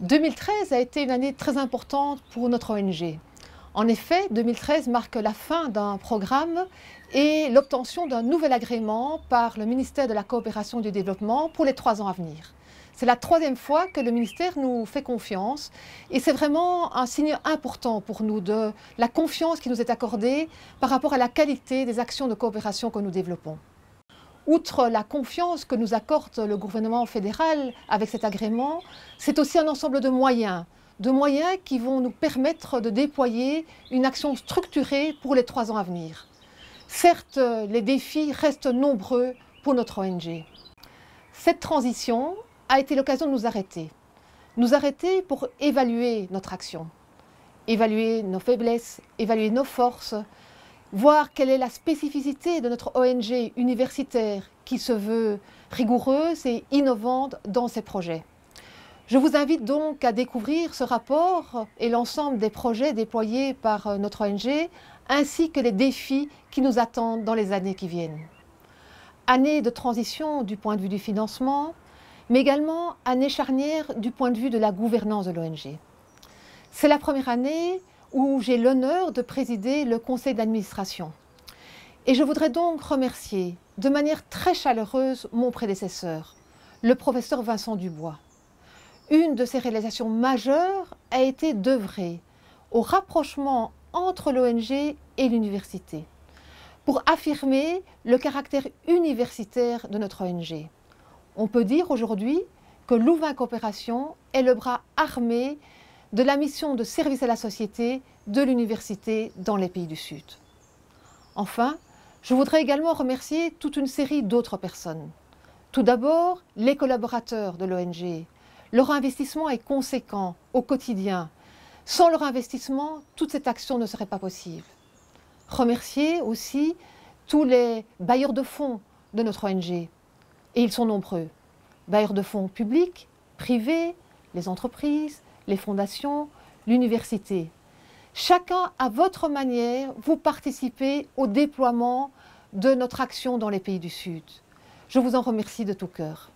2013 a été une année très importante pour notre ONG. En effet, 2013 marque la fin d'un programme et l'obtention d'un nouvel agrément par le ministère de la Coopération et du Développement pour les 3 ans à venir. C'est la 3e fois que le ministère nous fait confiance et c'est vraiment un signe important pour nous de la confiance qui nous est accordée par rapport à la qualité des actions de coopération que nous développons. Outre la confiance que nous accorde le gouvernement fédéral avec cet agrément, c'est aussi un ensemble de moyens qui vont nous permettre de déployer une action structurée pour les 3 ans à venir. Certes, les défis restent nombreux pour notre ONG. Cette transition a été l'occasion de nous arrêter pour évaluer notre action, évaluer nos faiblesses, évaluer nos forces, voir quelle est la spécificité de notre ONG universitaire qui se veut rigoureuse et innovante dans ses projets. Je vous invite donc à découvrir ce rapport et l'ensemble des projets déployés par notre ONG, ainsi que les défis qui nous attendent dans les années qui viennent. Année de transition du point de vue du financement, mais également année charnière du point de vue de la gouvernance de l'ONG. C'est la première année où j'ai l'honneur de présider le conseil d'administration. Et je voudrais donc remercier de manière très chaleureuse mon prédécesseur, le professeur Vincent Dubois. Une de ses réalisations majeures a été d'œuvrer au rapprochement entre l'ONG et l'université, pour affirmer le caractère universitaire de notre ONG. On peut dire aujourd'hui que Louvain Coopération est le bras armé de la mission de service à la société de l'université dans les pays du Sud. Enfin, je voudrais également remercier toute une série d'autres personnes. Tout d'abord, les collaborateurs de l'ONG. Leur investissement est conséquent au quotidien. Sans leur investissement, toute cette action ne serait pas possible. Remercier aussi tous les bailleurs de fonds de notre ONG. Et ils sont nombreux. Bailleurs de fonds publics, privés, les entreprises, les fondations, l'université. Chacun, à votre manière, vous participez au déploiement de notre action dans les pays du Sud. Je vous en remercie de tout cœur.